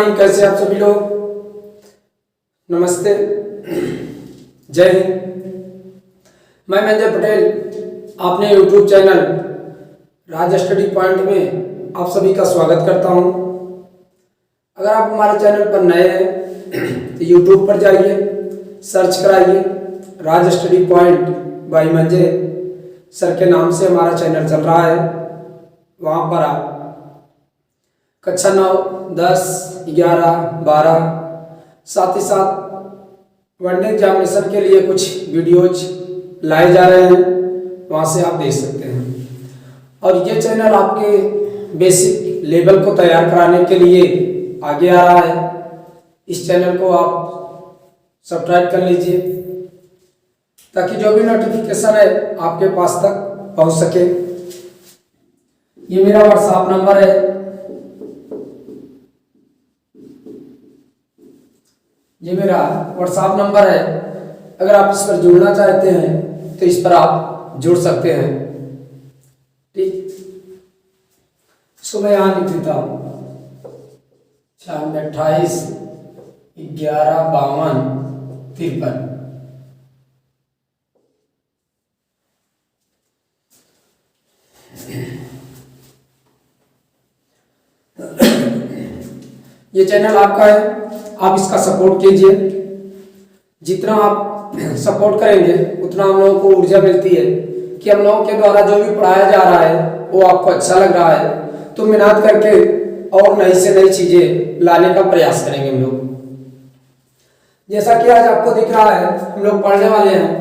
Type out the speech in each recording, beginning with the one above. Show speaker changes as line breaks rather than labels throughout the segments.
Morning, कैसे आप सभी लोग। नमस्ते, जय हिंद। मैं मंजय पटेल आपने यूट्यूब चैनल राज स्टडी पॉइंट में आप सभी का स्वागत करता हूं। अगर आप हमारे चैनल पर नए हैं तो यूट्यूब पर जाइए, सर्च कराइए Raj study point by Manjay sir के नाम से हमारा चैनल चल रहा है। वहाँ पर आप कक्षा 9, 10, 11, 12 साथ ही साथ वनडे एग्जामिनेशन के लिए कुछ वीडियोज लाए जा रहे हैं, वहाँ से आप देख सकते हैं। और ये चैनल आपके बेसिक लेवल को तैयार कराने के लिए आगे आ रहा है। इस चैनल को आप सब्सक्राइब कर लीजिए ताकि जो भी नोटिफिकेशन है आपके पास तक पहुँच सके। ये मेरा व्हाट्सएप नंबर है, ये मेरा व्हाट्सएप नंबर है। अगर आप इस पर जुड़ना चाहते हैं तो इस पर आप जुड़ सकते हैं। ठीक, सुबह यहाँ लिख देता हूँ 28 11 52 53। ये चैनल आपका है, आप इसका सपोर्ट कीजिए। जितना आप सपोर्ट करेंगे उतना हम लोगों को ऊर्जा मिलती है कि हम लोगों के द्वारा जो भी पढ़ाया जा रहा है वो आपको अच्छा लग रहा है, तो मेहनत करके और नई से नई चीजें लाने का प्रयास करेंगे हम लोग। जैसा कि आज आपको दिख रहा है, हम लोग पढ़ने वाले हैं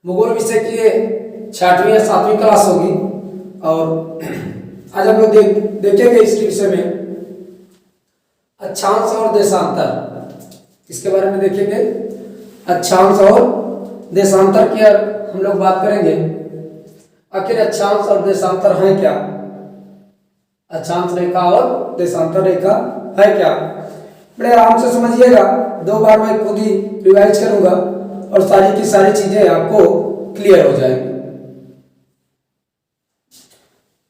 भूगोल विषय की 6वीं या 7वीं क्लास होगी। और आज हम लोग देखेंगे इसके विषय में अक्षांश और देशांतर। इसके बारे में देखेंगे, अक्षांश और देशांतर की हम लोग बात करेंगे। आखिर अक्षांश और देशांतर है क्या, अक्षांश रेखा और देशांतर रेखा है क्या। बड़े आराम से समझिएगा, 2 बार मैं खुद ही रिवाइज करूंगा और सारी की सारी चीजें आपको क्लियर हो जाएंगी।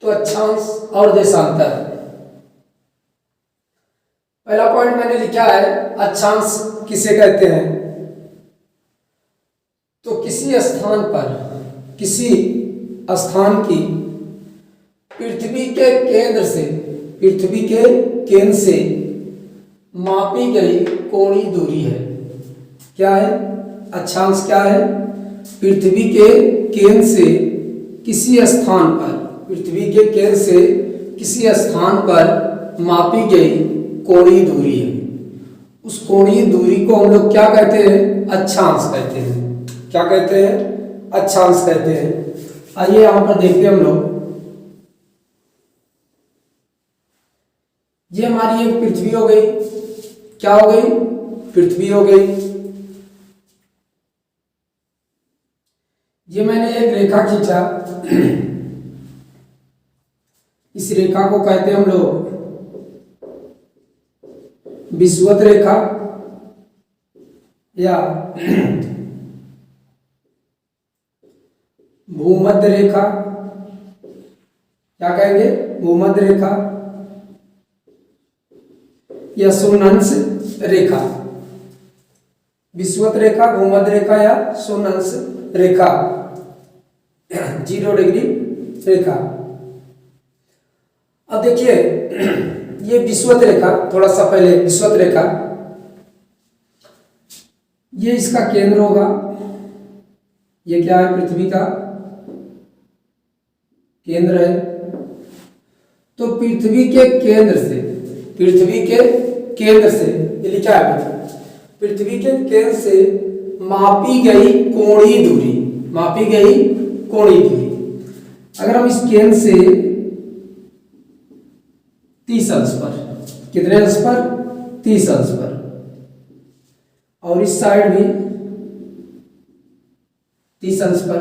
तो अक्षांश और देशांतर, पहला पॉइंट मैंने लिखा है, अक्षांश किसे कहते हैं। तो किसी स्थान की पृथ्वी के केंद्र से मापी गई कोणीय दूरी है। क्या है अक्षांश? क्या है? पृथ्वी के केंद्र से किसी स्थान पर मापी गई कोणीय दूरी है। उस कोणीय दूरी को हम लोग क्या कहते हैं? अक्षांश कहते हैं। क्या कहते हैं? अक्षांश कहते हैं। आइए यहां पर देखते हैं हम लोग। ये हमारी एक पृथ्वी हो गई। क्या हो गई? पृथ्वी हो गई। ये मैंने एक रेखा खींचा, इस रेखा को कहते हैं हम लोग विषुवत रेखा या भूमध्य रेखा। क्या कहेंगे? भूमध्य रेखा या शून्यांश रेखा। विषुवत रेखा, भूमध्य रेखा या शून्यांश रेखा, 0 डिग्री रेखा। अब देखिए ये विषुवत रेखा, थोड़ा सा पहले विषुवत रेखा, ये इसका केंद्र होगा। ये क्या है? पृथ्वी का केंद्र है। तो पृथ्वी के केंद्र से ये लिखा है, पृथ्वी के केंद्र से मापी गई कोणीय दूरी। अगर हम इस केंद्र से 30 अंश पर, कितने अंश पर? 30 अंश पर, और इस साइड भी 30 अंश पर,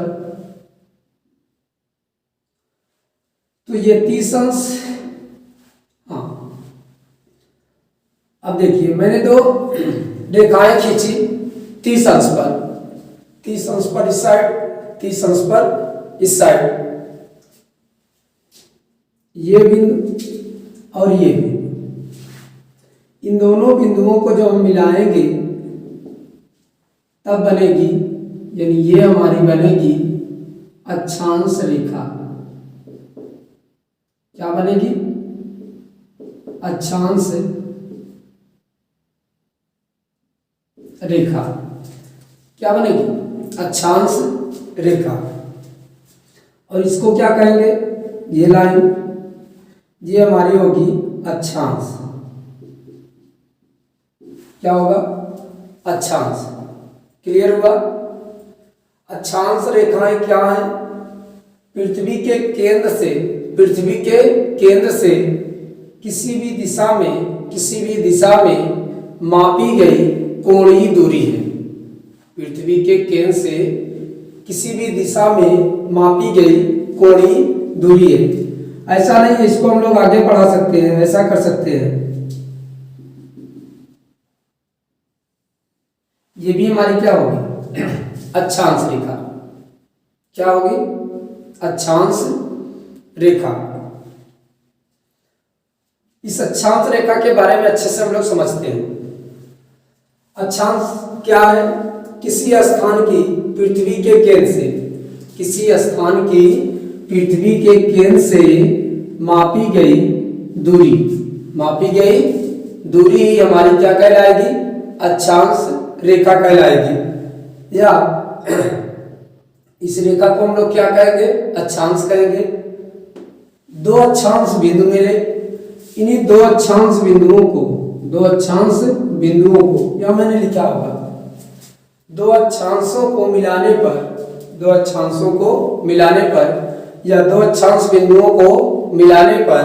तो ये 30 अंश। हाँ, अब देखिए मैंने 2 रेखाएं खींची 30 अंश पर, 30 अंश पर इस साइड, 30 अंश पर इस साइड। ये बिंदु और ये भी। इन दोनों बिंदुओं को जब हम मिलाएंगे तब बनेगी, यानी ये हमारी बनेगी अक्षांश रेखा। क्या बनेगी? अक्षांश रेखा। क्या बनेगी? अक्षांश रेखा। और इसको क्या कहेंगे? ये लाइन, ये हमारी होगी अक्षांश। क्या होगा? अक्षांश। क्लियर हुआ? अक्षांश रेखाएं क्या है? पृथ्वी के केंद्र से किसी भी दिशा में मापी गई कोणीय दूरी है। पृथ्वी के केंद्र से किसी भी दिशा में मापी गई कोणीय दूरी है। ऐसा नहीं है, इसको हम लोग आगे बढ़ा सकते हैं, ऐसा कर सकते हैं। ये भी हमारी क्या होगी? अक्षांश रेखा। क्या होगी? अक्षांश रेखा। इस अक्षांश रेखा के बारे में अच्छे से हम लोग समझते हैं। अक्षांश क्या है? किसी स्थान की पृथ्वी के केंद्र से मापी गई दूरी ही हमारी क्या कहलाएगी? अक्षांश रेखा कहलाएगी। या इस रेखा को हम लोग क्या कहेंगे? अक्षांश कहेंगे। दो अक्षांश बिंदु मिले, इन्हीं दो अक्षांश बिंदुओं को या मैंने लिखा होगा, दो अक्षांशों को मिलाने पर या दो अक्षांश बिंदुओं को मिलाने पर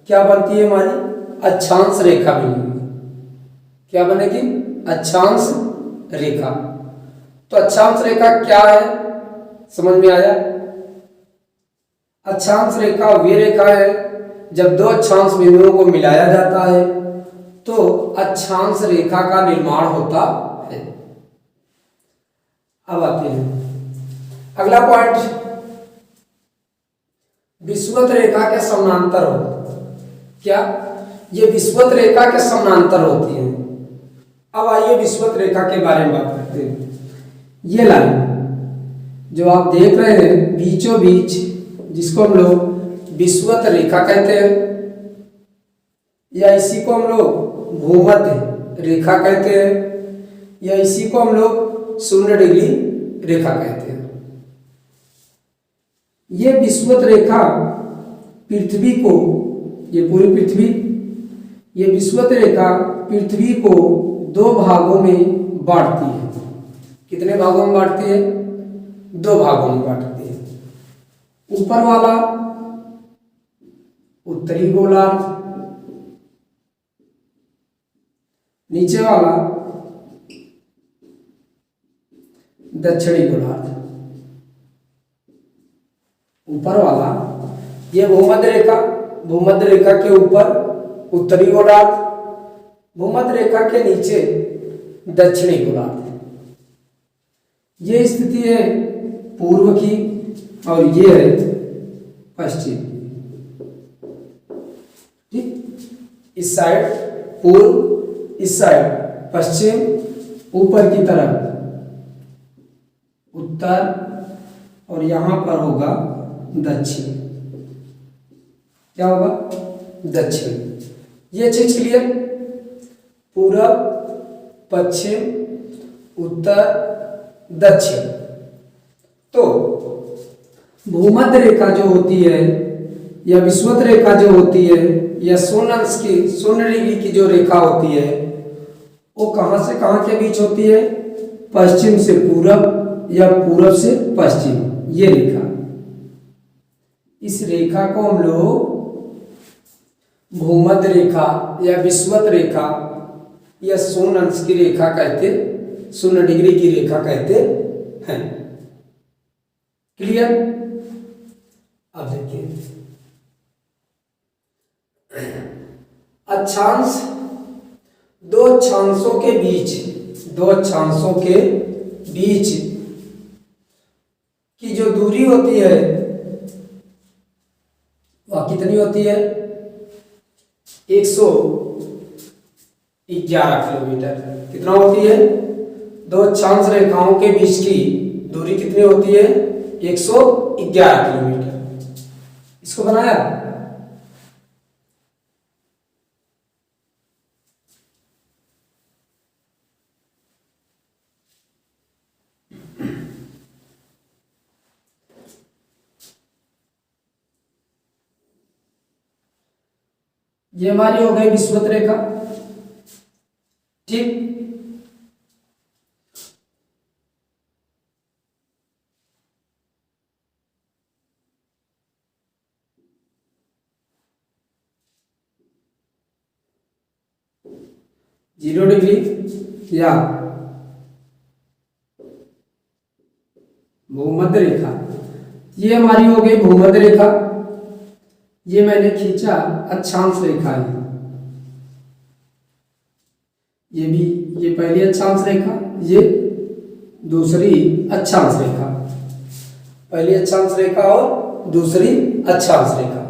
क्या बनती है? हमारी अक्षांश रेखा बनेगी। क्या बनेगी? अक्षांश रेखा। तो अक्षांश रेखा क्या है? समझ में आया? अक्षांश रेखा वे रेखा है जब दो अक्षांश बिंदुओं को मिलाया जाता है तो अक्षांश रेखा का निर्माण होता है। अब आते हैं अगला पॉइंट, विषुवत रेखा के समानांतर हो। क्या? ये विषुवत रेखा के समानांतर होती है। अब आइए विषुवत रेखा के बारे में बात करते हैं। ये लाइन जो आप देख रहे हैं बीचों बीच, जिसको हम लोग विषुवत रेखा कहते हैं, या इसी को हम लोग भूमध्य रेखा कहते हैं, या इसी को हम लोग 0 डिग्री रेखा कहते हैं। ये विषुवत रेखा पृथ्वी को, ये पूरी पृथ्वी, ये विषुवत रेखा पृथ्वी को 2 भागों में बांटती है। कितने भागों में बांटती है? 2 भागों में बांटती है। ऊपर वाला उत्तरी गोलार्ध, नीचे वाला दक्षिणी गोलार्ध। ऊपर वाला ये भूमध्य रेखा के ऊपर उत्तरी गोलार्ध, भूमध्य रेखा के नीचे दक्षिणी गोलार्ध। ये स्थिति है पूर्व की और ये है पश्चिम। ठीक, इस साइड पूर्व, इस साइड पश्चिम, ऊपर की तरफ उत्तर और यहां पर होगा दक्षिण। क्या होगा? दक्षिण। ये चीज क्लियर? पूरब, पश्चिम, उत्तर, दक्षिण। तो भूमध्य रेखा जो होती है या विषुवत रेखा जो होती है या 0 डिग्री की जो रेखा होती है वो कहां से कहां के बीच होती है? पश्चिम से पूरब या पूरब से पश्चिम। ये रेखा, इस रेखा को हम लोग भूमध्य रेखा या विषुवत रेखा या 0 की रेखा कहते, 0 डिग्री की रेखा कहते हैं। क्लियर? अब देखिए अक्षांश, दो अक्षांशों के बीच की जो दूरी होती है वह कितनी होती है? 111 किलोमीटर। कितना होती है? दो अक्षांश रेखाओं के बीच की दूरी कितनी होती है? 111 किलोमीटर। इसको बनाया। ये हमारी हो गई विषुवत रेखा। ठीक, जीरो डिग्री या भूमध्य रेखा, ये हमारी हो गई भूमध्य रेखा। ये मैंने खींचा अक्षांश रेखा है। ये भी, ये पहली अक्षांश रेखा, ये दूसरी अक्षांश रेखा। पहली अक्षांश रेखा और दूसरी अक्षांश रेखा।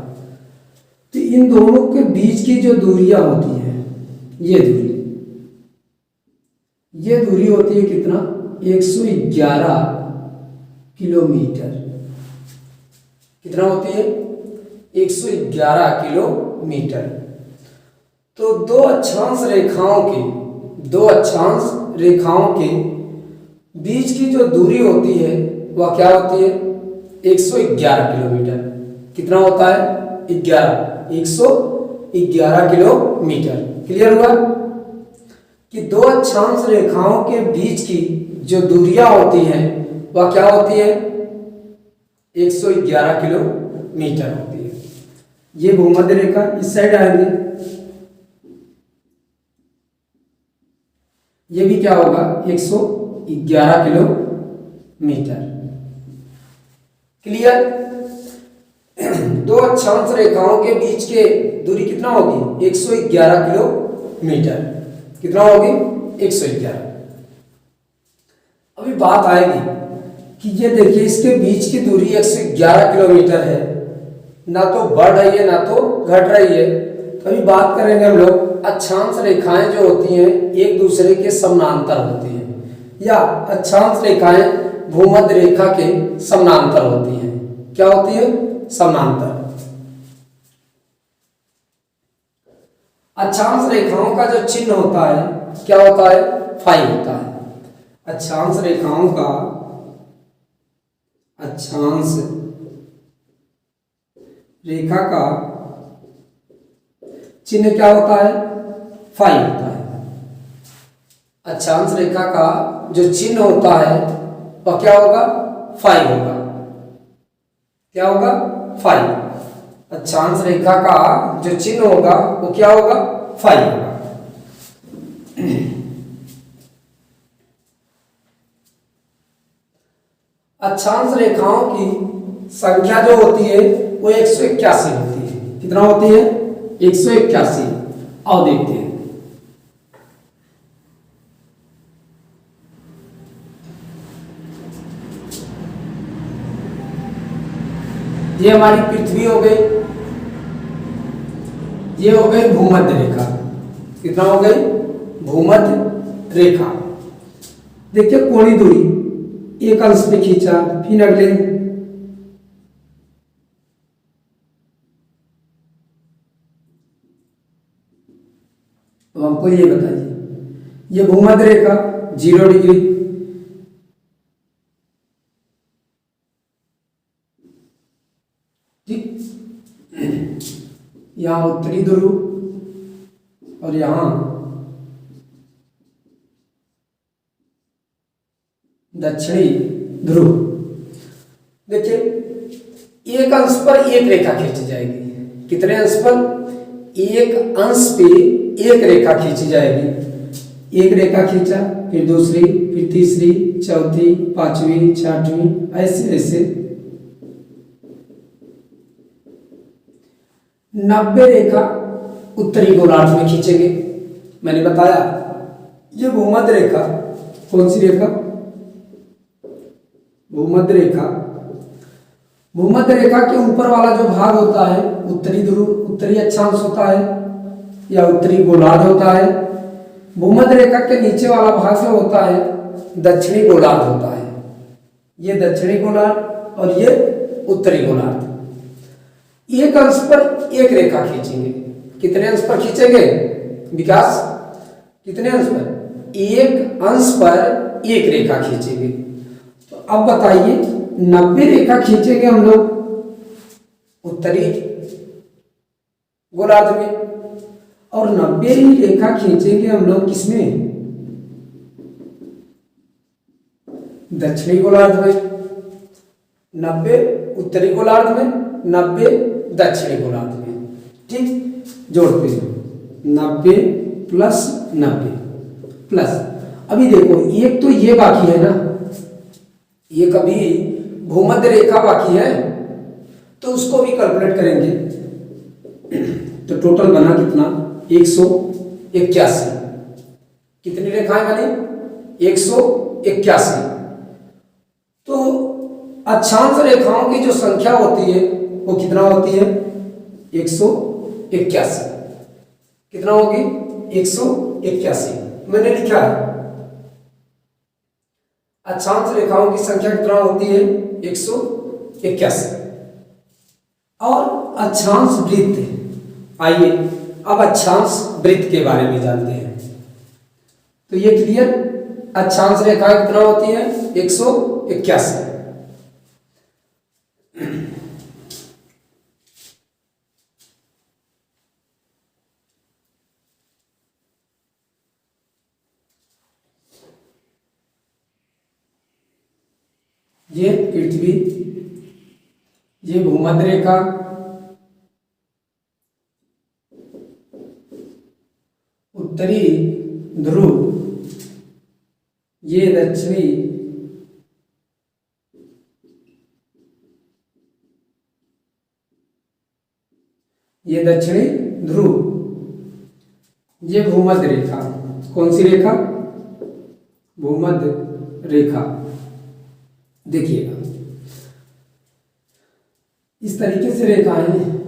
तो इन दोनों के बीच की जो दूरियां होती हैं, ये दूरी होती है कितना? 111 किलोमीटर। कितना होती है? 111 किलोमीटर। तो दो अक्षांश रेखाओं के बीच की जो दूरी होती है वह क्या होती है? 111 किलोमीटर। कितना होता है? 111 किलोमीटर। क्लियर हुआ कि दो अक्षांश रेखाओं के बीच की जो दूरियां होती हैं वह क्या होती है? 111 किलोमीटर होती है। ये भूमध्य रेखा इस साइड आएंगे, ये भी क्या होगा? 111 किलोमीटर। क्लियर? दो अक्षांश रेखाओं के बीच के दूरी कितना होगी? 111 किलोमीटर। कितना होगी? 111। अभी बात आएगी कि ये देखिए, इसके बीच की दूरी 111 किलोमीटर है, ना तो बढ़ रही है ना तो घट रही है। तो अभी बात करेंगे हम लोग अक्षांश रेखाएं जो होती हैं एक दूसरे के समानांतर होती हैं, या अक्षांश रेखाएं भूमध्य रेखा के समानांतर होती हैं। क्या होती है? समानांतर। अक्षांश रेखाओं का जो चिन्ह होता है क्या होता है? फाई होता है। अक्षांश रेखाओं का अक्षांश रेखा का चिन्ह क्या होता है? फाई होता है। अक्षांश रेखा का जो चिन्ह होता है वह क्या होगा? फाई होगा। क्या होगा? फाई। अक्षांश रेखा का जो चिन्ह होगा वो क्या होगा? फाई होगा। अक्षांश रेखाओं की संख्या जो होती है वो 181 होती है। कितना होती है? 181। आओ देखते हैं। ये हमारी पृथ्वी हो गई, ये हो गई भूमध्य रेखा। कितना हो गई? भूमध्य रेखा। देखिए कोणीय दूरी एक अंश पे खींचा, फिर अगले तो हमको ये बताइए, ये भूमध्य रेखा 0 डिग्री, ठीक, यहां उत्तरी ध्रुव और यहां दक्षिणी ध्रुव। देखिए एक अंश पर एक रेखा खींची जाएगी। कितने अंश पर? एक अंश पे एक रेखा खींची जाएगी। एक रेखा खींचा, फिर दूसरी, फिर तीसरी, चौथी, पांचवी, छठवीं, ऐसे ऐसे 90 रेखा उत्तरी गोलार्ध में खींचेंगे। मैंने बताया ये भूमध्य रेखा, कौन सी रेखा? भूमध्य रेखा। भूमध्य रेखा के ऊपर वाला जो भाग होता है उत्तरी ध्रुव, उत्तरी अक्षांश होता है, या उत्तरी गोलार्ध होता है। भूमध्य रेखा के नीचे वाला भाग जो होता है दक्षिणी गोलार्ध होता है। ये दक्षिणी गोलार्ध और ये उत्तरी गोलार्ध। एक अंश पर एक रेखा खींचेंगे। कितने अंश पर खींचेंगे विकास? कितने अंश पर? एक अंश पर एक रेखा खींचेंगे। तो अब बताइए 90 रेखा खींचेंगे हम लोग उत्तरी गोलार्ध में और 90 ही रेखा खींचेंगे हम लोग किसमें? दक्षिणी गोलार्ध में। 90 उत्तरी गोलार्ध में, 90 दक्षिणी गोलार्ध में। ठीक, जोड़ते हैं 90 प्लस 90 प्लस, अभी देखो एक तो ये बाकी है ना, ये कभी भूमध्य रेखा बाकी है तो उसको भी कैलकुलेट करेंगे। तो टोटल बना कितना? 181। कितनी रेखाएं बनी? 181। तो अक्षांश रेखाओं की जो संख्या होती है वो कितना होती है? 181। कितना होगी? 181 मैंने लिखा है। अक्षांश रेखाओं की संख्या कितना होती है? 181। और अक्षांश वृत्त, आइए अब अक्षांश वृत्त के बारे में जानते हैं। तो ये क्लियर, अक्षांश रेखा कितना होती है? 181। ये पृथ्वी, ये भूमध्य रेखा, उत्तरी ध्रुव, ये दक्षिणी, ये दक्षिणी ध्रुव, ये भूमध्य रेखा। कौन सी रेखा? भूमध्य रेखा। देखिएगा इस तरीके से रेखाएं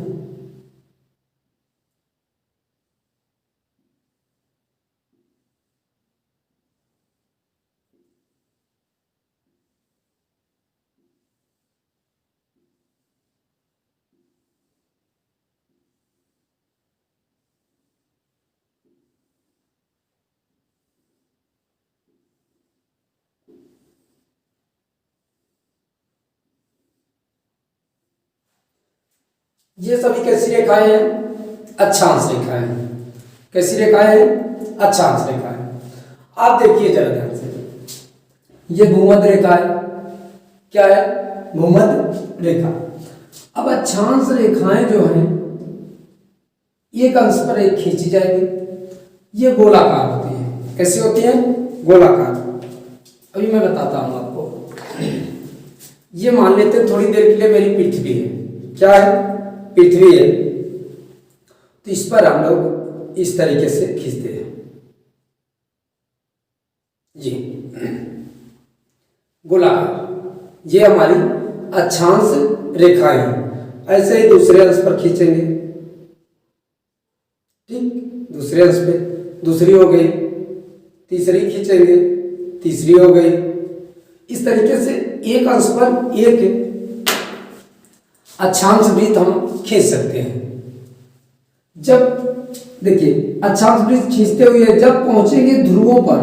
ये सभी कैसी रेखाएं हैं? अक्षांश रेखाएं हैं। कैसी रेखाएं हैं? अक्षांश रेखाएं। आप देखिए जरा ध्यान से, ये भूमध्य रेखा है। क्या है? भूमध्य रेखा। अब अक्षांश रेखाएं जो हैं एक अंश पर एक खींची जाएगी। ये गोलाकार होती है। कैसी होती है? गोलाकार। अभी मैं बताता हूं आपको। ये मान लेते हैं थोड़ी देर के लिए मेरी पृथ्वी है। क्या है? पृथ्वी है। तो इस पर हम लोग इस तरीके से खींचते हैं जी, गोलाकार। ये हमारी अक्षांश रेखाएं हैं। ऐसे ही दूसरे अंश पर खींचेंगे। ठीक, दूसरे अंश पे दूसरी हो गई, तीसरी खींचेंगे, तीसरी हो गई। इस तरीके से एक अंश पर एक अक्षांश वृत्त हम खींच सकते हैं। जब देखिए अक्षांश वृत्त खींचते हुए जब पहुंचेंगे ध्रुवों पर,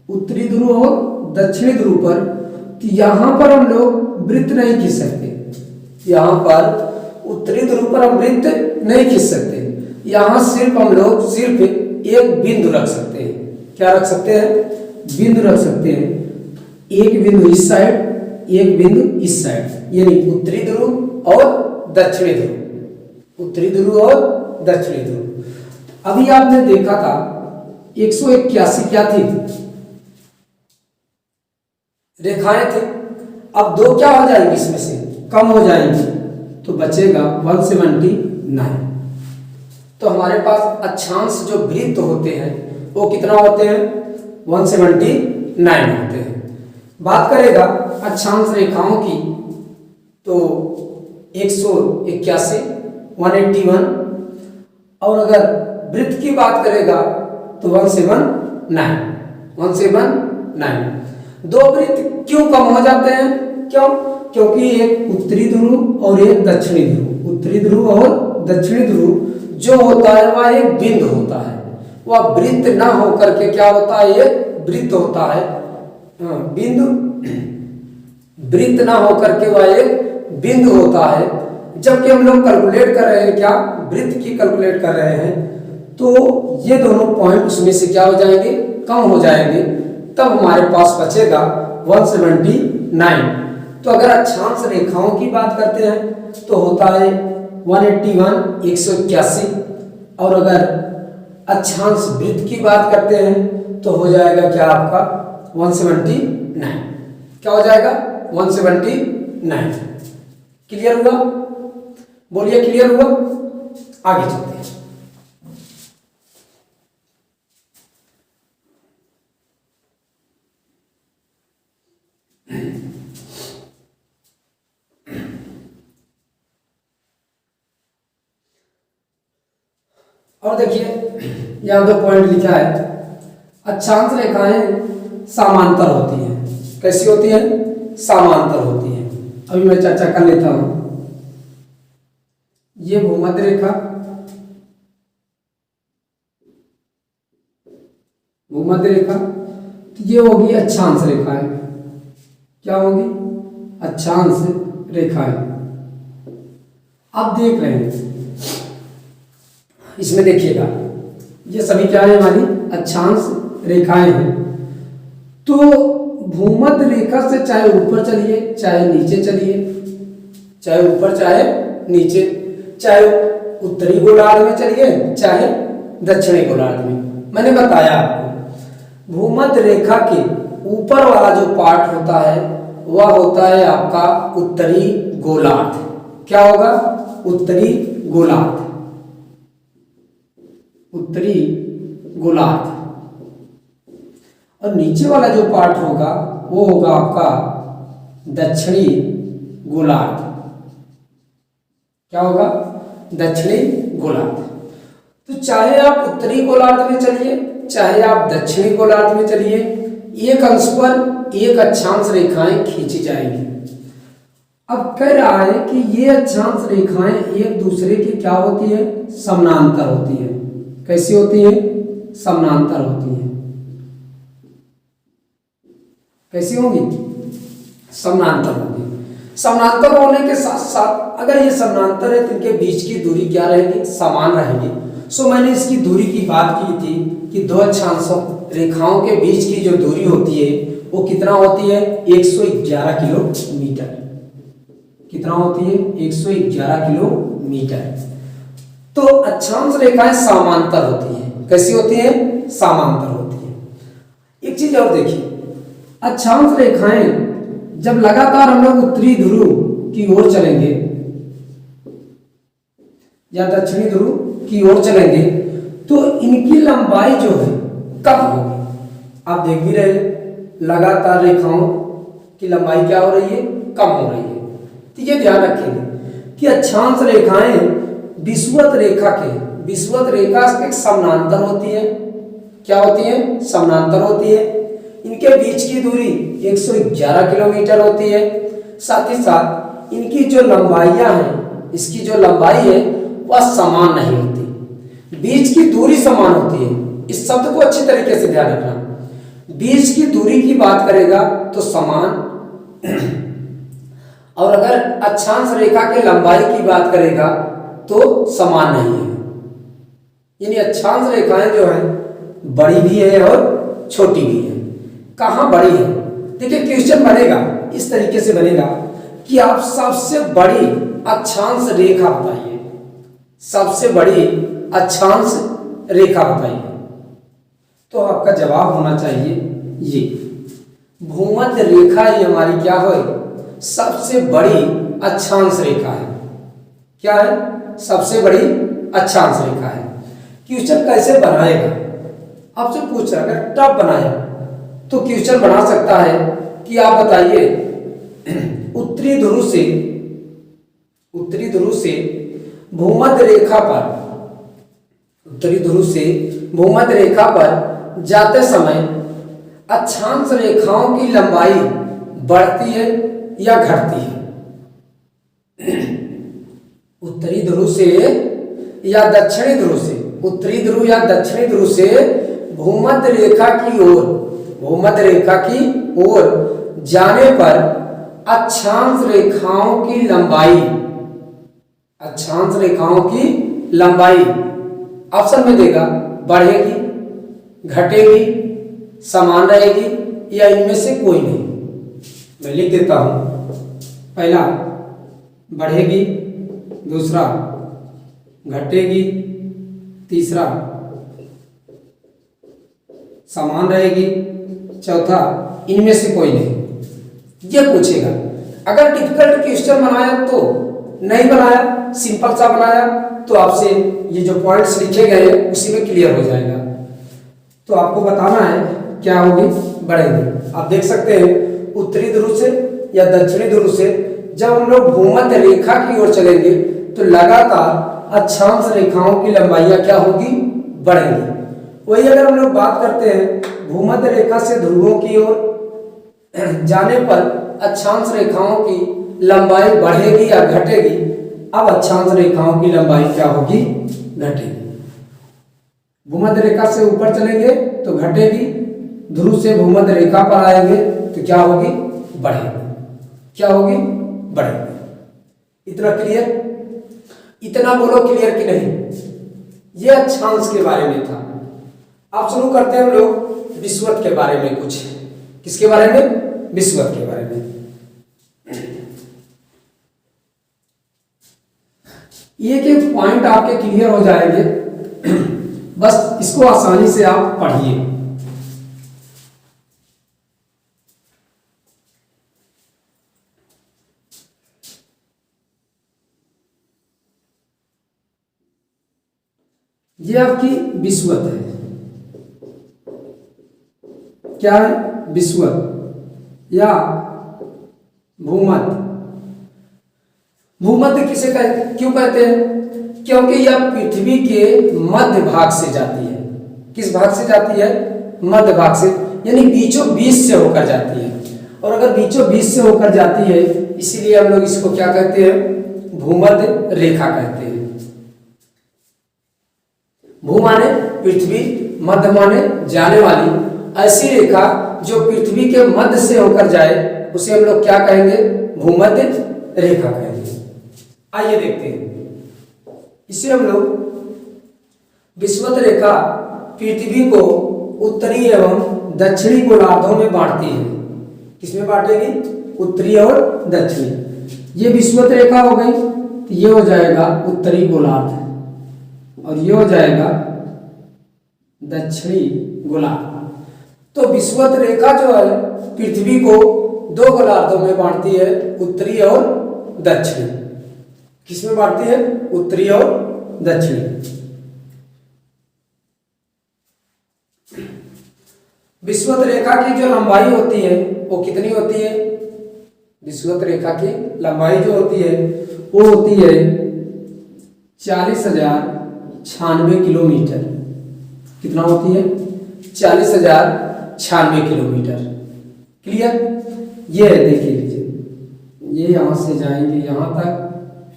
उत्तरी ध्रुव और दक्षिणी ध्रुव पर, तो यहां पर हम लोग वृत्त नहीं खींच सकते। यहां पर उत्तरी ध्रुव पर हम वृत्त नहीं खींच सकते। यहां सिर्फ हम लोग सिर्फ एक बिंदु रख सकते हैं। क्या रख सकते हैं? बिंदु रख सकते हैं। एक बिंदु इस साइड, एक बिंदु इस साइड, यानी उत्तरी ध्रुव और दक्षिणी ध्रुव। उत्तरी ध्रुव और दक्षिणी ध्रुव। अभी आपने देखा था 181 क्या थी? रेखाएं थे। अब दो क्या हो जाएंगी? इसमें से कम हो जाएंगी तो बचेगा 179। तो हमारे पास अक्षांश जो वृत्त होते हैं वो कितना होते हैं? 179 होते हैं। बात करेगा अक्षांश रेखाओं की तो 181, 181, और अगर वृत्त की बात करेगा तो 179, 179। दो वृत्त क्यों कम हो जाते हैं? क्यों? क्योंकि एक उत्तरी ध्रुव और एक दक्षिणी ध्रुव, उत्तरी ध्रुव और दक्षिणी ध्रुव जो होता है वह एक बिंदु होता है, वह वृत्त ना होकर के क्या होता है, एक वृत्त होता है। बिंदु, वृत्त ना होकर के वह एक बिंदु होता है। जबकि हम लोग कैलकुलेट कर रहे हैं क्या, वृत्त की कैलकुलेट कर रहे हैं, तो ये दोनों पॉइंट उसमें से क्या हो जाएंगे, कम हो जाएंगे, तब हमारे पास बचेगा 179। तो अगर अक्षांश रेखाओं की बात करते हैं तो होता है 181, 181। और अगर अक्षांश वृत्त की बात करते हैं तो हो जाएगा क्या आपका 179। क्या हो जाएगा? 179। क्लियर हुआ? बोलिए क्लियर हुआ? आगे चलते हैं। और देखिए यहाँ 2 पॉइंट लिखा है, अक्षांश रेखाएं समांतर होती हैं। कैसी होती हैं? समांतर होती हैं। अभी मैं चर्चा कर लेता हूं। ये भूमध्य रेखा, भूमध्य रेखा, तो ये होगी अक्षांश रेखाएं। क्या होगी? अक्षांश रेखाएं। आप देख रहे हैं इसमें, देखिएगा ये सभी क्या है, हमारी अक्षांश रेखाएं हैं। तो भूमध्य रेखा से चाहे ऊपर चलिए चाहे नीचे चलिए, चाहे ऊपर चाहे नीचे, चाहे उत्तरी गोलार्ध में चलिए चाहे दक्षिणी गोलार्ध में, मैंने बताया आपको भूमध्य रेखा के ऊपर वाला जो पार्ट होता है वह होता है आपका उत्तरी गोलार्ध। क्या होगा? उत्तरी गोलार्ध, उत्तरी गोलार्ध। और नीचे वाला जो पार्ट होगा वो होगा आपका दक्षिणी गोलार्ध। क्या होगा? दक्षिणी गोलार्ध। तो चाहे आप उत्तरी गोलार्ध में चलिए चाहे आप दक्षिणी गोलार्ध में चलिए, एक अंश पर एक अक्षांश रेखाएं खींची जाएंगी। अब कह रहा है कि ये अक्षांश रेखाएं एक दूसरे की क्या होती है? समानांतर होती है। कैसी होती है? समानांतर होती है। कैसी होंगी? समानांतर होंगी। समानांतर होने के साथ साथ अगर ये समानांतर है तो इनके बीच की दूरी क्या रहेगी? समान रहेगी। सो मैंने इसकी दूरी की बात की थी कि दो अक्षांशों रेखाओं के बीच की जो दूरी होती है वो कितना होती है? 111 किलोमीटर। कितना होती है? 111 किलोमीटर। तो अक्षांश रेखाएं समांतर होती हैं। कैसी होती हैं? समांतर होती हैं। एक चीज और देखिए, अक्षांश रेखाएं जब लगातार हम लोग उत्तरी ध्रुव की ओर चलेंगे या दक्षिणी ध्रुव की ओर चलेंगे तो इनकी लंबाई जो है कम होगी। आप देख भी रहे हैं लगातार रेखाओं की लंबाई क्या हो रही है? कम हो रही है। तो ये ध्यान रखेंगे कि अक्षांश रेखाएं विषुवत रेखा के समानांतर होती है। क्या होती है? समानांतर होती है। इनके बीच की दूरी 111 किलोमीटर होती है। साथ ही साथ इनकी जो लंबाइयां हैं, इसकी जो लंबाई है वह समान नहीं होती। बीच की दूरी समान होती है। इस शब्द को अच्छी तरीके से ध्यान रखना। बीच की दूरी की बात करेगा तो समान, और अगर अक्षांश रेखा के लंबाई की बात करेगा तो समान नहीं है। यानी अक्षांश रेखाएं जो है बड़ी भी है और छोटी भी है। कहाँ बड़ी है? देखिए क्वेश्चन बनेगा इस तरीके से बनेगा कि आप सबसे बड़ी अक्षांश रेखा बताइए, सबसे बड़ी अक्षांश रेखा बताइए। तो आपका जवाब होना चाहिए ये भूमध्य रेखा ही हमारी क्या हो? सबसे बड़ी अक्षांश रेखा है। क्या है? सबसे बड़ी अक्षांश रेखा है। क्वेश्चन कैसे बनाएगा? आपसे पूछ रहा, अगर टफ बनाया तो क्वेश्चन बना सकता है कि आप बताइए उत्तरी ध्रुव से भूमध्य रेखा पर, उत्तरी ध्रुव से भूमध्य रेखा पर जाते समय अक्षांश रेखाओं की लंबाई बढ़ती है या घटती है? उत्तरी ध्रुव से या दक्षिणी ध्रुव से, उत्तरी ध्रुव या दक्षिणी ध्रुव से भूमध्य रेखा की ओर, भूमध्य रेखा की ओर जाने पर अक्षांश रेखाओं की लंबाई, अक्षांश रेखाओं की लंबाई ऑप्शन में देगा बढ़ेगी, घटेगी, समान रहेगी या इनमें से कोई नहीं। मैं लिख देता हूं, पहला बढ़ेगी, दूसरा घटेगी, तीसरा समान रहेगी, चौथा इनमें से कोई नहीं। ये पूछेगा। अगर डिफिकल्ट क्वेश्चन बनाया तो नहीं बनाया, सिंपल सा बनाया तो आपसे ये जो पॉइंट्स लिखे गए हैं उसी में क्लियर हो जाएगा। तो आपको बताना है क्या होगी, बढ़ेगी। आप देख सकते हैं उत्तरी ध्रुव से या दक्षिणी ध्रुव से जब हम लोग भूमध्य रेखा की ओर चलेंगे तो लगातार अक्षांश रेखाओं की लंबाइयां क्या होगी, बढ़ेंगी। वही अगर हम लोग बात करते हैं भूमध्य रेखा से ध्रुवों की ओर जाने पर अक्षांश रेखाओं की लंबाई बढ़ेगी या घटेगी। अब अक्षांश रेखाओं की लंबाई क्या होगी, घटेगी। भूमध्य रेखा से ऊपर चलेंगे तो घटेगी, ध्रुव से भूमध्य रेखा पर आएंगे तो क्या होगी, बढ़ेगी। क्या होगी, बढ़ेगी। इतना क्लियर? इतना बोलो क्लियर कि नहीं। यह अक्षांश के बारे में था। अब शुरू करते हैं हम लोग विषुवत के बारे में कुछ। किसके बारे में, विषुवत के बारे में। ये के पॉइंट आपके क्लियर हो जाएंगे, बस इसको आसानी से आप पढ़िए। ये आपकी विषुवत है। क्या है, विषुवत या भूमध्य। भूमध्य किसे क्यों कहते हैं? क्योंकि यह पृथ्वी के मध्य भाग से जाती है। किस भाग से जाती है, मध्य भाग से, यानी बीचों बीच से होकर जाती है। और अगर बीचों बीच से होकर जाती है इसीलिए हम लोग इसको क्या कहते हैं, भूमध्य रेखा कहते हैं। भू माने पृथ्वी, मध्य माने जाने वाली। ऐसी रेखा जो पृथ्वी के मध्य से होकर जाए उसे हम लोग क्या कहेंगे, भूमध्य रेखा कहेंगे। आइए देखते हैं। इसे हम लोग विषुवत रेखा पृथ्वी को उत्तरी एवं दक्षिणी गोलार्धों में बांटती है। किसमें बांटेगी, उत्तरी और दक्षिणी। ये विषुवत रेखा हो गई तो ये हो जाएगा उत्तरी गोलार्ध और ये हो जाएगा दक्षिणी गोलार्ध। तो विषुवत रेखा जो है पृथ्वी को दो गोलार्धों में बांटती है, उत्तरी और दक्षिणी। किसमें बांटती है, उत्तरी और दक्षिणी। विषुवत रेखा की जो लंबाई होती है वो कितनी होती है, विषुवत रेखा की लंबाई जो होती है वो होती है 40,096 किलोमीटर। कितना होती है, 40,096 किलोमीटर। क्लियर? ये है, देखिए लीजिए, ये यहां से जाएंगे यहां तक,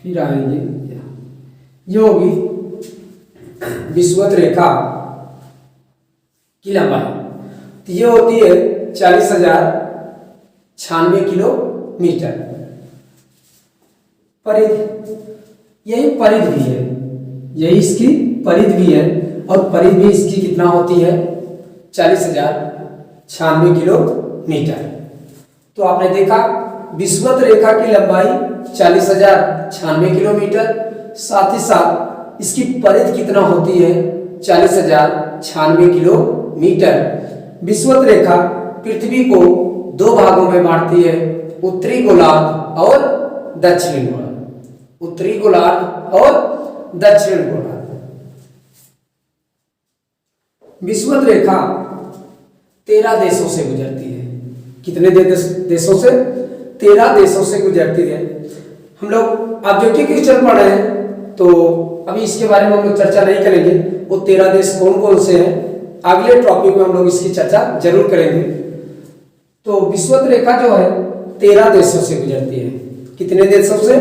फिर आएंगे यहाँ। ये होगी विषुवत रेखा की लंबाई। तो ये होती है 40,096 किलोमीटर। परिधि, यही परिधि भी है, यही इसकी परिधि भी है। और परिधि भी इसकी कितना होती है, 40,096 किलोमीटर। तो आपने देखा विषुवत रेखा की लंबाई 40,096 किलोमीटर, साथ ही साथ इसकी परिधि कितना होती है, 40,096 किलोमीटर। विषुवत रेखा पृथ्वी को दो भागों में बांटती है, उत्तरी गोलार्ध और दक्षिणी गोलार्ध। उत्तरी गोलार्ध और दक्षिणी गोलार्ध। विषुवत रेखा 13 देशों से गुजरती है। कितने देशों से, 13 देशों से गुजरती है। हम लोग ऑब्जेक्टिव क्वेश्चन पढ़ रहे हैं तो अभी इसके बारे में हम लोग चर्चा नहीं करेंगे, वो 13 देश कौन कौन से हैं, अगले टॉपिक में हम लोग इसकी चर्चा जरूर करेंगे। तो विषुवत रेखा जो है 13 देशों से गुजरती है। कितने देशों से?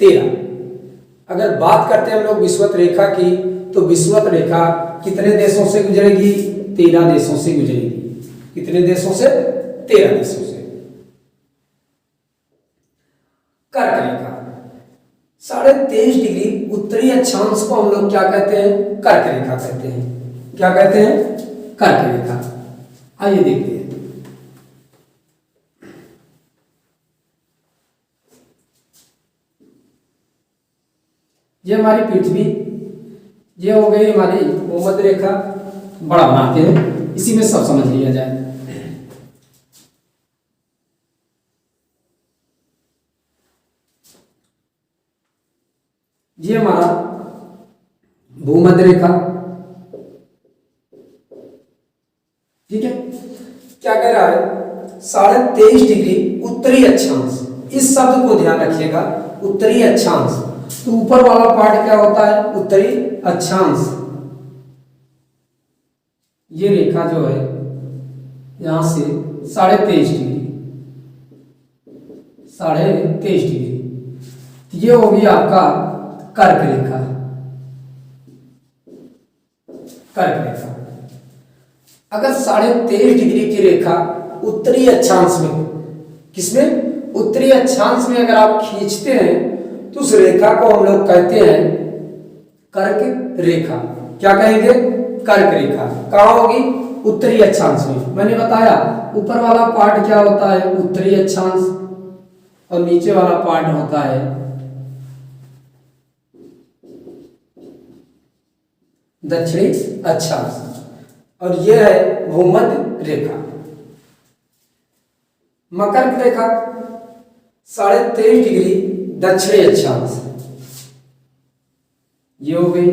13। अगर बात करते हैं हम लोग विषुवत रेखा की, तो विषुवत रेखा कितने देशों से गुजरेगी? 13 देशों से गुजरेगी। कितने देशों से? 13 देशों से। कर्क रेखा 23.5 डिग्री उत्तरी अक्षांश को हम लोग क्या कहते हैं? कर्क रेखा कहते हैं। क्या कहते हैं? कर्क रेखा। आइए देखते हैं। ये हमारी पृथ्वी, ये हो गई हमारी भूमध्य रेखा, बड़ा बनाते हैं, इसी में सब समझ लिया जाए। ये हमारा भूमध्य रेखा, ठीक है। क्या कह रहा है? 23.5 डिग्री उत्तरी अक्षांश। इस शब्द को ध्यान रखिएगा, उत्तरी अक्षांश। तो ऊपर वाला पार्ट क्या होता है? उत्तरी अक्षांश। ये रेखा जो है यहां से 23.5 डिग्री, 23.5 डिग्री, ये होगी आपका कर्क रेखा। कर्क रेखा अगर 23.5 डिग्री की रेखा उत्तरी अक्षांश में, किसमें? उत्तरी अक्षांश में अगर आप खींचते हैं तो उस रेखा को हम लोग कहते हैं कर्क रेखा। क्या कहेंगे? कर्क रेखा। कहाँ होगी? उत्तरी अक्षांश में। मैंने बताया ऊपर वाला पार्ट क्या होता है? उत्तरी अक्षांश, और नीचे वाला पार्ट होता है दक्षिणी अक्षांश, और यह है भूमध्य रेखा। मकर रेखा 23.5 डिग्री दक्षिणी अक्षांश, ये हो गई,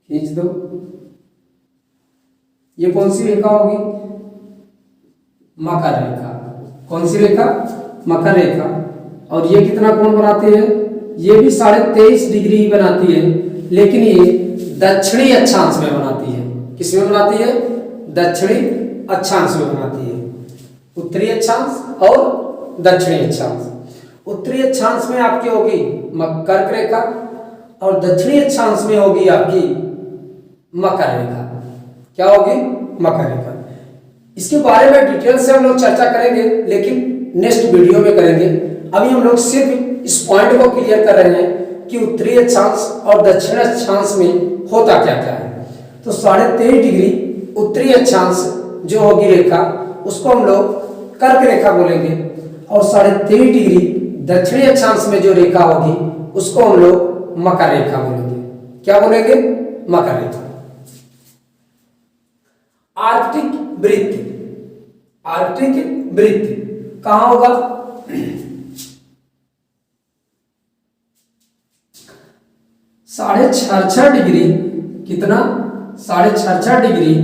खींच दो। ये कौन सी रेखा होगी? मकर रेखा। कौन सी रेखा? मकर रेखा। और ये कितना कोण बनाती है? ये भी 23.5 डिग्री ही बनाती है, लेकिन ये दक्षिणी अक्षांश में बनाती है। किसमें बनाती है? दक्षिणी अक्षांश में बनाती है। उत्तरी अक्षांश और दक्षिणी अक्षांश। उत्तरी अक्षांश में आपकी होगी कर्क रेखा, और दक्षिणी अक्षांश में होगी आपकी मकर रेखा। क्या होगी? मकर रेखा। इसके बारे में डिटेल से हम लोग चर्चा करेंगे, लेकिन नेक्स्ट वीडियो में करेंगे। अभी हम लोग सिर्फ इस पॉइंट को क्लियर कर रहे हैं कि उत्तरी अक्षांश और दक्षिण अक्षांश में होता क्या क्या है। तो 23.5 डिग्री उत्तरी अक्षांश जो होगी रेखा, उसको हम लोग कर्क रेखा बोलेंगे, और 23.5 डिग्री दक्षिणी अक्षांश में जो रेखा होगी उसको हम लोग मकर रेखा बोलेंगे। क्या बोलेंगे? मकर रेखा। आर्कटिक वृत्त, आर्कटिक वृत्त कहां होगा? 66.5 डिग्री, कितना? 66.5 डिग्री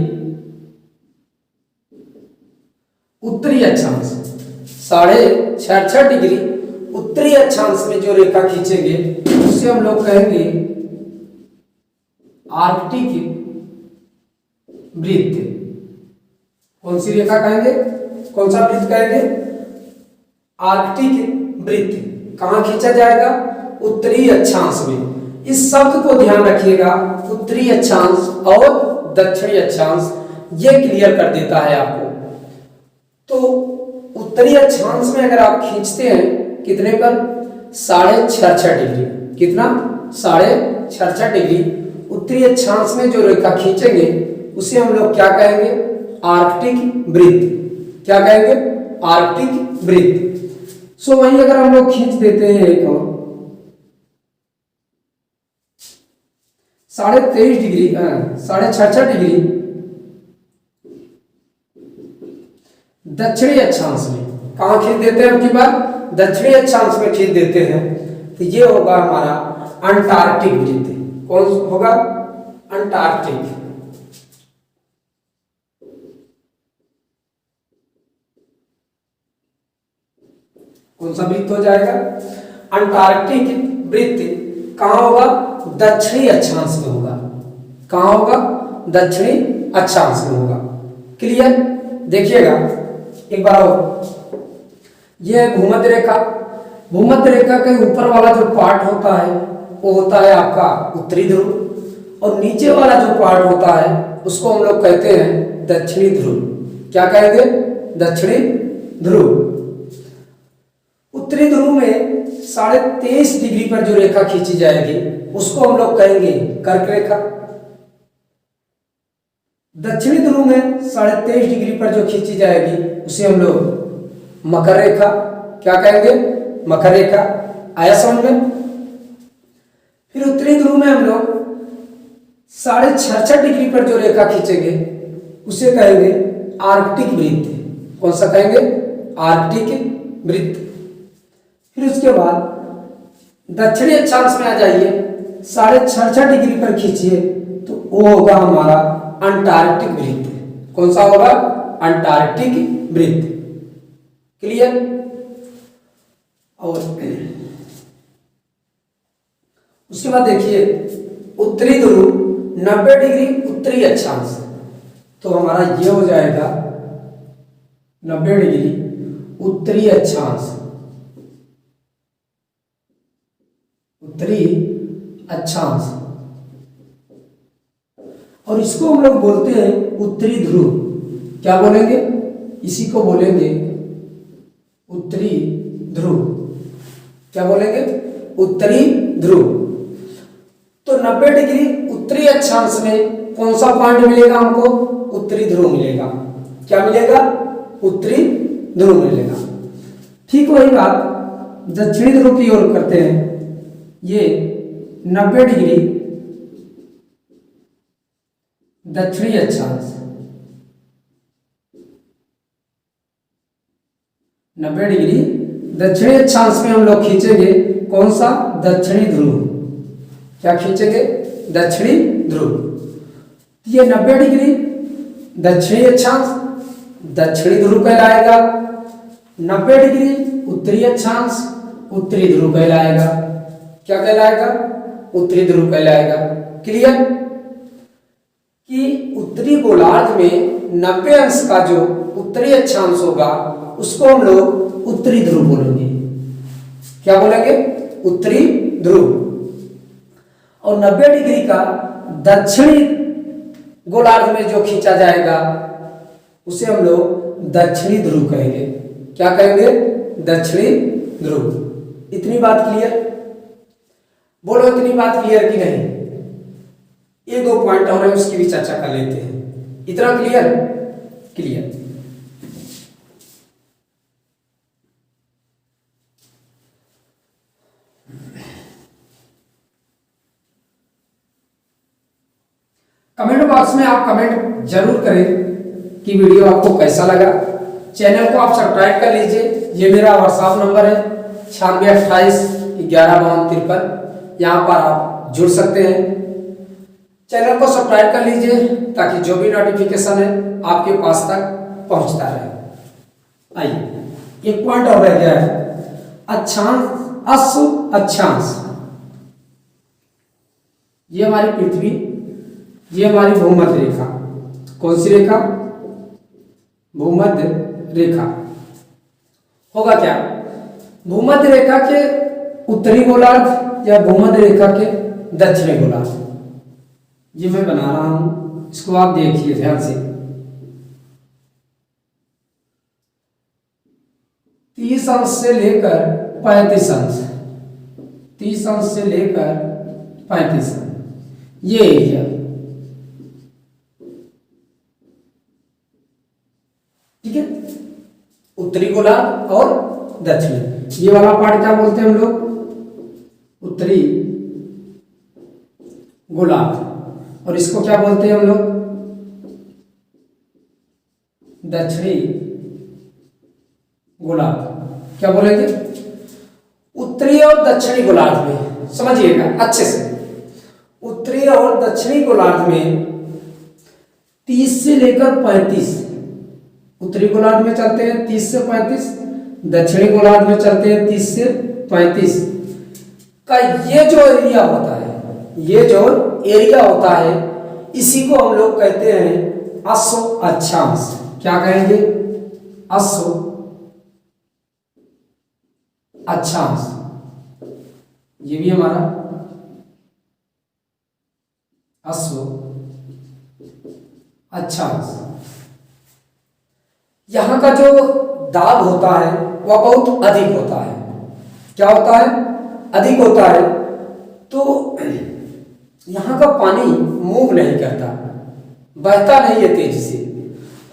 उत्तरी अक्षांश। 66.5 डिग्री उत्तरी अक्षांश में जो रेखा खींचेंगे उसे हम लोग कहेंगे आर्कटिक वृत्त। कौन सी रेखा कहेंगे? कौन सा वृत्त कहेंगे? आर्कटिक वृत्त। कहां खींचा जाएगा? उत्तरी अक्षांश में। इस शब्द को ध्यान रखिएगा, उत्तरी अक्षांश और दक्षिणी अक्षांश, ये क्लियर कर देता है आपको। तो उत्तरी अक्षांश में अगर आप खींचते हैं कितने पर? 66.5 डिग्री। कितना? 66.5 डिग्री उत्तरी अक्षांश में जो रेखा खींचेंगे उसे हम लोग क्या कहेंगे? आर्कटिक वृत्त। क्या कहेंगे? आर्कटिक वृत्त। सो वहीं अगर हम लोग खींच देते हैं एक और 23.5 डिग्री, 66.5 डिग्री दक्षिणी अक्षांश में, कहां खींच देते हैं? आपकी बात दक्षिणी अक्षांश में खींच देते हैं, तो ये होगा हमारा अंटार्कटिक वृत्त। कौन होगा? अंटार्कटिक। कौन सा वृत्त हो जाएगा? अंटार्कटिक वृत्त कहाँ होगा? दक्षिणी अक्षांश में होगा। कहाँ होगा? दक्षिणी अक्षांश में होगा। क्लियर? देखिएगा एक बार और, यह है भूमध्य रेखा। भूमध्य रेखा के ऊपर वाला जो पार्ट होता है वो होता है आपका उत्तरी ध्रुव, और नीचे वाला जो पार्ट होता है उसको हम लोग कहते हैं दक्षिणी ध्रुव। क्या कहेंगे? दक्षिणी ध्रुव। उत्तरी ध्रुव में 23.5 डिग्री पर जो रेखा खींची जाएगी उसको हम लोग कहेंगे कर्क रेखा। दक्षिणी ध्रुव में 23.5 डिग्री पर जो खींची जाएगी उसे हम लोग मकर रेखा। क्या कहेंगे? मकर रेखा। आया समझ में? फिर उत्तरी ध्रुव में हम लोग 66.5 डिग्री पर जो रेखा खींचेंगे उसे कहेंगे आर्कटिक वृत्त। कौन सा कहेंगे? आर्कटिक वृत्त। फिर उसके बाद दक्षिणी अक्षांश में आ जाइए, 66.5 डिग्री पर खींचिए तो वो होगा हमारा अंटार्कटिक वृत्त। कौन सा होगा? अंटार्कटिक वृत्त। क्लियर? और उसके बाद देखिए उत्तरी ध्रुव 90 डिग्री उत्तरी अक्षांश, तो हमारा ये हो जाएगा 90 डिग्री उत्तरी अक्षांश। उत्तरी अक्षांश, और इसको हम लोग बोलते हैं उत्तरी ध्रुव। क्या बोलेंगे? इसी को बोलेंगे उत्तरी ध्रुव। क्या बोलेंगे? उत्तरी ध्रुव। तो 90 डिग्री उत्तरी अक्षांश में कौन सा पॉइंट मिलेगा हमको? उत्तरी ध्रुव मिलेगा। क्या मिलेगा? उत्तरी ध्रुव मिलेगा। ठीक वही बात दक्षिणी ध्रुव की ओर करते हैं। ये 90 डिग्री दक्षिणी अक्षांश, 90 डिग्री दक्षिणी अक्षांश में हम लोग खींचेंगे कौन सा? दक्षिणी ध्रुव। क्या खींचेंगे? दक्षिणी ध्रुव। ये 90 डिग्री दक्षिणी अक्षांश दक्षिणी ध्रुव कहलाएगा, 90 डिग्री उत्तरी अक्षांश उत्तरी ध्रुव कहलाएगा। क्या कहलाएगा? उत्तरी ध्रुव कहलाएगा। क्लियर? कि उत्तरी गोलार्ध में 90 अंश का जो उत्तरी अक्षांश होगा उसको हम लोग उत्तरी ध्रुव बोलेंगे। क्या बोलेंगे? उत्तरी ध्रुव। और 90 डिग्री का दक्षिणी गोलार्ध में जो खींचा जाएगा उसे हम लोग दक्षिणी ध्रुव कहेंगे। क्या कहेंगे? दक्षिणी ध्रुव। इतनी बात क्लियर? बोलो इतनी बात क्लियर कि नहीं? ये 2 पॉइंट और है उसकी भी चर्चा कर लेते हैं। इतना क्लियर? क्लियर। कमेंट बॉक्स में आप कमेंट जरूर करें कि वीडियो आपको कैसा लगा। चैनल को आप सब्सक्राइब कर लीजिए। ये मेरा व्हाट्सएप नंबर है 9628115253। यहाँ पर आप जुड़ सकते हैं। चैनल को सब्सक्राइब कर लीजिए ताकि जो भी नोटिफिकेशन है आपके पास तक पहुंचता रहे। आइए एक पॉइंट और रह गया है, अक्षांश अश्व अक्षांश। ये हमारी पृथ्वी, ये हमारी भूमध्य रेखा। कौन सी रेखा? भूमध्य रेखा। होगा क्या? भूमध्य रेखा के उत्तरी गोलार्ध या भूमध्य रेखा के दक्षिणी गोलार्ध। ये मैं बना रहा हूं, इसको आप देखिए ध्यान से। 30 अंश से लेकर 35 अंश, 30 अंश से लेकर 35 अंश ये एरिया। ठीक है? उत्तरी गोलार्ध और दक्षिणी। ये वाला पार्ट क्या बोलते हैं हम लोग? उत्तरी गोलार्ध। और इसको क्या बोलते हैं हम लोग? दक्षिणी गोलार्ध। क्या बोलेंगे? उत्तरी और दक्षिणी गोलार्ध में समझिएगा अच्छे से। उत्तरी और दक्षिणी गोलार्ध में 30 से लेकर 35, उत्तरी गोलार्ध में चलते हैं 30 से 35, दक्षिणी गोलार्ध में चलते हैं 30 से 35 का ये जो एरिया होता है, ये जो एरिया होता है, इसी को हम लोग कहते हैं अश्व अक्षांश। क्या कहेंगे? अश्व अक्षांश। ये भी हमारा अश्व अक्षांश। यहां का जो दाब होता है वह बहुत अधिक होता है। क्या होता है? अधिक होता है। तो यहां का पानी मूव नहीं करता, बहता नहीं है तेजी से।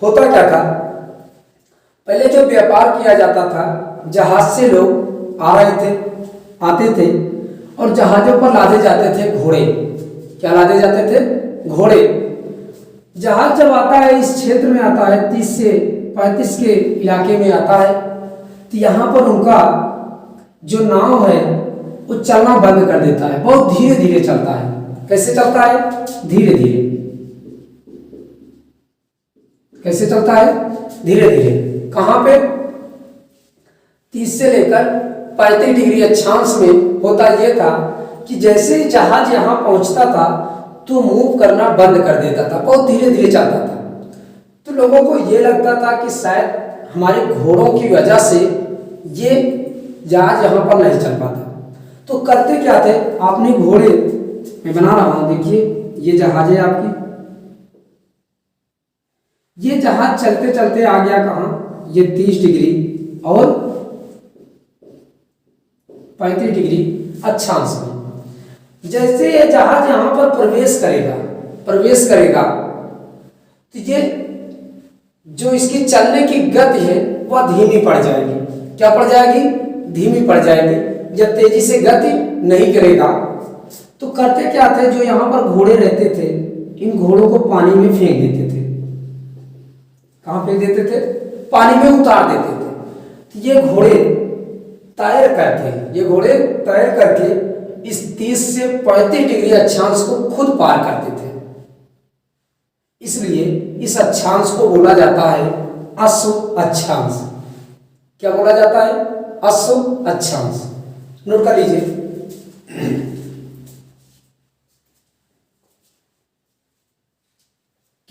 होता क्या था, पहले जो व्यापार किया जाता था, जहाज से लोग आ रहे थे, आते थे, और जहाजों पर लादे जाते थे घोड़े। क्या लादे जाते थे? घोड़े। जहाज जब आता है, इस क्षेत्र में आता है, 30 से 35 के इलाके में आता है, तो यहाँ पर उनका जो नाव है वो चलना बंद कर देता है। बहुत धीरे धीरे चलता है। कैसे चलता है? धीरे धीरे। कैसे चलता है? धीरे धीरे। कहाँ पे? 30 से लेकर 35 डिग्री अक्षांश में होता यह था कि जैसे ही जहाज यहाँ पहुंचता था तो मूव करना बंद कर देता था, बहुत धीरे धीरे चलता था। तो लोगों को ये लगता था कि शायद हमारे घोड़ों की वजह से ये जहाज यहाँ पर नहीं चल पाता। तो करते क्या थे, आपने घोड़े, मैं बना रहा हूं, देखिए ये जहाज है आपकी। ये जहाज चलते चलते आ गया कहाँ? ये 30 डिग्री और 35 डिग्री अक्षांश में। जैसे ये जहाज यहां पर प्रवेश करेगा तो ये जो इसकी चलने की गति है वह धीमी पड़ जाएगी। क्या पड़ जाएगी? धीमी पड़ जाएगी। जब तेजी से गति नहीं करेगा तो करते क्या थे, जो यहाँ पर घोड़े रहते थे, इन घोड़ों को पानी में फेंक देते थे। कहाँ फेंक देते थे? पानी में उतार देते थे। तो ये घोड़े तैर करके इस 30 से 35 डिग्री अक्षांश को खुद पार करते थे। इसलिए इस अक्षांश को बोला जाता है अश्व अक्षांश। क्या बोला जाता है? अश्व अक्षांश। नोट कर लीजिए।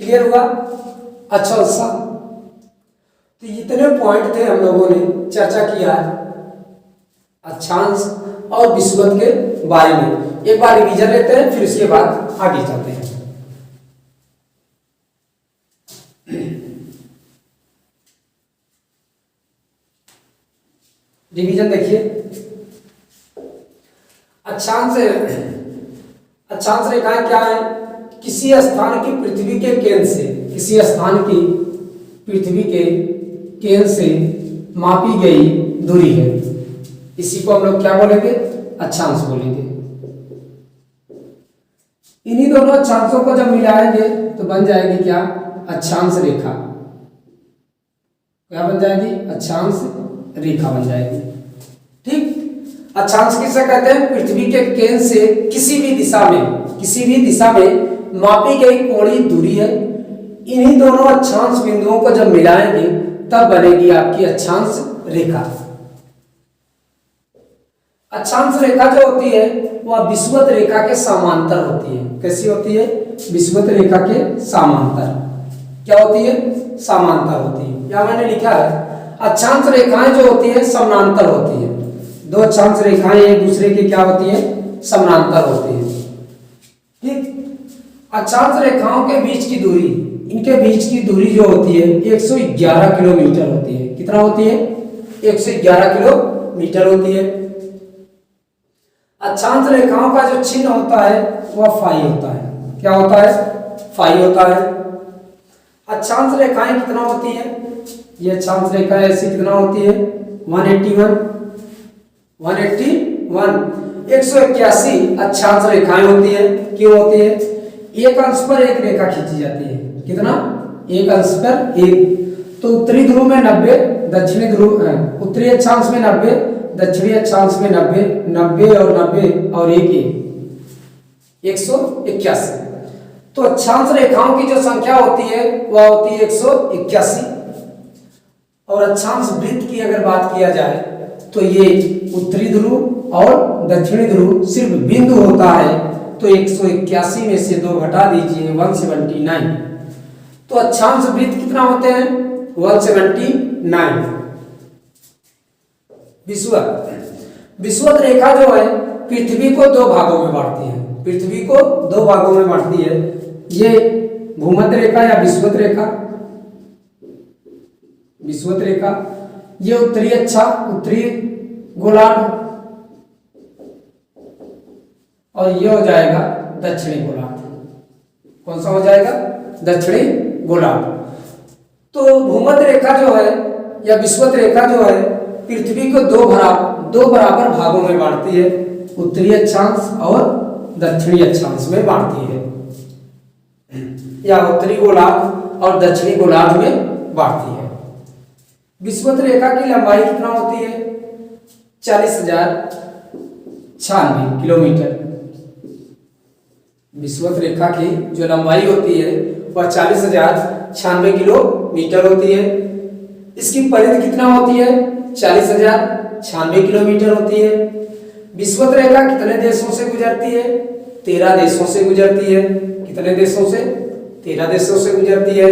क्लियर हुआ? अच्छा सा। तो इतने पॉइंट थे, हम लोगों ने चर्चा किया अक्षांश और विषुवत के बारे में। एक बार रिवीजन लेते हैं, फिर उसके बाद आगे चलते हैं। रिवीजन देखिए। अक्षांश रेखाएं क्या है? किसी स्थान की पृथ्वी के केंद्र से मापी गई दूरी है। इसी को हम लोग क्या बोलेंगे? अक्षांश बोलेंगे। इन्हीं दोनों अक्षांशों को जब मिलाएंगे तो बन जाएगी क्या? अक्षांश रेखा। क्या बन जाएगी? अक्षांश रेखा बन जाएगी। ठीक। अक्षांश किसे कहते हैं? पृथ्वी के केंद्र से किसी भी दिशा में मापी गई कोणीय दूरी है। इन्हीं दोनों अक्षांश बिंदुओं को जब मिलाएंगे तब बनेगी आपकी अक्षांश रेखा। अक्षांश रेखा जो होती है वह विषुवत रेखा के समांतर होती है। कैसी होती है? विषुवत रेखा के समांतर। क्या होती है? समांतर होती है। या मैंने लिखा है अक्षांश रेखाएं जो होती है समानांतर होती है। दो अक्षांश रेखाएं एक दूसरे की क्या होती है? समानांतर होती है। ठीक। अक्षांश रेखाओं के बीच की दूरी, इनके बीच की दूरी जो होती है 111 किलोमीटर होती है। कितना होती है? 111 किलोमीटर होती है। अक्षांश रेखाओं का जो चिन्ह होता है वह फाई होता है। क्या होता है? फाई होता है। अक्षांश रेखाएं कितना होती है? ये अक्षांश रेखा ऐसी कितना होती है? 181 181 अक्षांश रेखाएं होती है। क्यों होती है? एक अंश पर एक रेखा खींची जाती है। कितना? एक अंश पर एक। तो उत्तरी ध्रुव में 90, दक्षिणी ध्रुव, उत्तरी अक्षांश में 90, दक्षिणी अक्षांश में 90, 90 और 90 और 181। तो अक्षांश रेखाओं की जो संख्या होती है वह होती है 181। और अक्षांश वृत्त की अगर बात किया जाए तो ये उत्तरी ध्रुव और दक्षिणी ध्रुव सिर्फ बिंदु होता है, तो 181 में से 2 घटा दीजिए 179। तो अक्षांश वृत्त कितना होते हैं? 179। विषुवत रेखा जो है पृथ्वी को 2 भागों में बांटती है, पृथ्वी को 2 भागों में बांटती है। ये भूमध्य रेखा या विषुवत रेखा, विषुवत रेखा, ये उत्तरी अक्षा, उत्तरी गोलार्ध, और ये हो जाएगा दक्षिणी गोलार्ध। कौन सा हो जाएगा? दक्षिणी गोलार्ध। तो भूमध्य रेखा जो है या विषुवत रेखा जो है पृथ्वी को 2 बराबर भागों में बांटती है, उत्तरी अक्षांश और दक्षिणी अक्षांश में बांटती है, या उत्तरी गोलार्ध और दक्षिणी गोलार्ध में बांटती है। विषुवत रेखा की लंबाई कितना होती है? 40,096 किलोमीटर। विषुवत रेखा की जो लंबाई होती है वह 40,096 किलोमीटर होती है। इसकी परिधि कितना होती है? 40,096 किलोमीटर होती है। विषुवत रेखा कितने देशों से गुजरती है? 13 देशों से गुजरती है। कितने देशों से? 13 देशों से गुजरती है।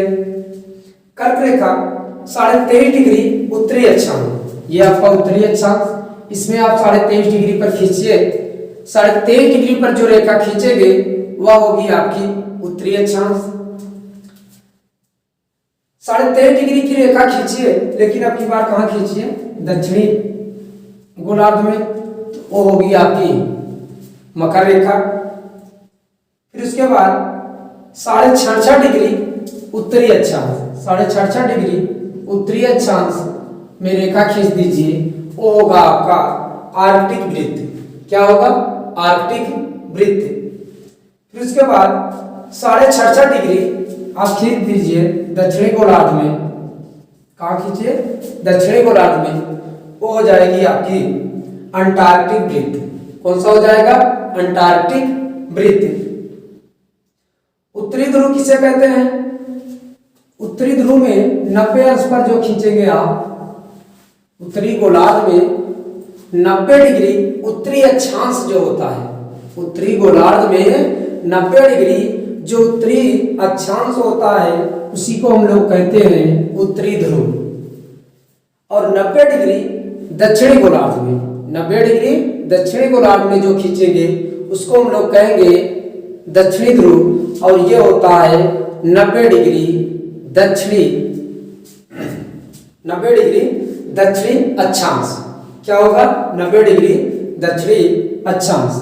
कर्क रेखा 23.5 डिग्री उत्तरी अक्षांश, ये आपका उत्तरी अक्षांश, इसमें आप 23.5 डिग्री पर खींचिए। 23.5 डिग्री पर जो रेखा खींचेंगे वह होगी आपकी उत्तरी अक्षांश। 23.5 डिग्री की रेखा खींचिए, लेकिन अब की बार कहाँ खींचिए? दक्षिणी गोलार्ध में, तो वो होगी आपकी मकर रेखा। फिर उसके बाद 66.5 डिग्री उत्तरी अक्षांश, 66.5 डिग्री उत्तरी अक्षांश में रेखा खींच दीजिए, वो होगा आपका आर्कटिक वृत्त। क्या होगा? आर्कटिक वृत्त। फिर उसके बाद 66.5 डिग्री आप खींच दीजिए दक्षिणी गोलार्ध में। कहाँ खींचिए? दक्षिणी गोलार्ध में, वो हो जाएगी आपकी अंटार्कटिक वृत्त। कौन सा हो जाएगा? अंटार्कटिक वृत्त। उत्तरी ध्रुव किसे कहते हैं? उत्तरी ध्रुव में 90 अंश पर जो खींचेंगे आप, उत्तरी गोलार्ध में 90 डिग्री उत्तरी अक्षांश जो होता है, उत्तरी गोलार्ध में 90 डिग्री जो उत्तरी अक्षांश होता है उसी को हम लोग कहते हैं उत्तरी ध्रुव। और 90 डिग्री दक्षिणी गोलार्ध में, 90 डिग्री दक्षिणी गोलार्ध में जो खींचेंगे उसको हम लोग कहेंगे दक्षिणी ध्रुव। और ये होता है 90 डिग्री दक्षिणी, 90 डिग्री दक्षिणी अक्षांश। क्या होगा? 90 डिग्री दक्षिणी अक्षांश।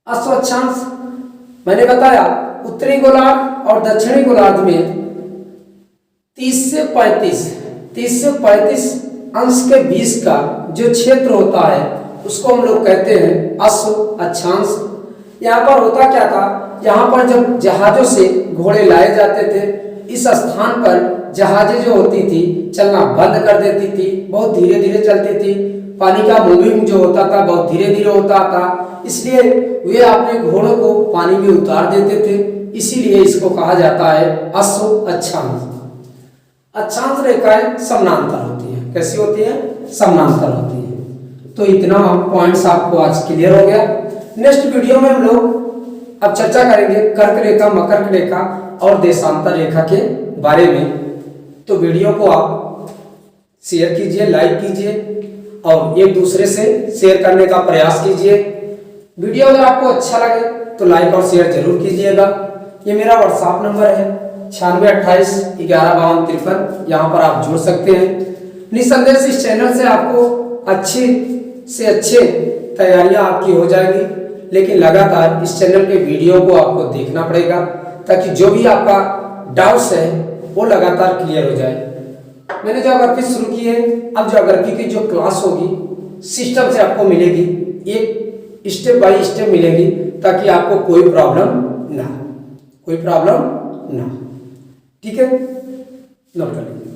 अश्व अक्षांश मैंने बताया उत्तरी गोलार्ध और दक्षिणी गोलार्ध में 30 से 35 अंश के बीच का जो क्षेत्र होता है उसको हम लोग कहते हैं अश्व अक्षांश। यहाँ पर होता क्या था? यहाँ पर जब जहाजों से घोड़े लाए जाते थे, इस स्थान पर जहाजें जो होती थी चलना बंद कर देती थी, बहुत धीरे धीरे चलती थी। पानी का मूविंग जो होता था बहुत धीरे धीरे होता था, इसलिए वे अपने घोड़ों को पानी में उतार देते थे। इसीलिए इसको कहा जाता है अश्व अक्षांश। अक्षांश रेखाएं समानांतर होती है। कैसी होती है? समानांतर होती है। तो इतना पॉइंट्स आपको आज क्लियर हो गया। नेक्स्ट वीडियो में हम लोग अब चर्चा करेंगे कर्क रेखा, मकर रेखा और देशांतर रेखा के बारे में। तो वीडियो को आप शेयर कीजिए, लाइक कीजिए और एक दूसरे से शेयर करने का प्रयास कीजिए। वीडियो अगर आपको अच्छा लगे तो लाइक और शेयर जरूर कीजिएगा। ये मेरा व्हाट्सएप नंबर है 9628 115253, यहाँ पर आप जुड़ सकते हैं। निसंदेह इस चैनल से आपको अच्छे से अच्छे तैयारियां आपकी हो जाएगी, लेकिन लगातार इस चैनल के वीडियो को आपको देखना पड़ेगा ताकि जो भी आपका डाउट्स है वो लगातार क्लियर हो जाए। मैंने ज्योग्राफी शुरू की है, अब ज्योग्राफी की जो क्लास होगी सिस्टम से आपको मिलेगी, एक स्टेप बाय स्टेप मिलेगी ताकि आपको कोई प्रॉब्लम ना हो, कोई प्रॉब्लम ना हो। ठीक है, नोट कर लीजिए।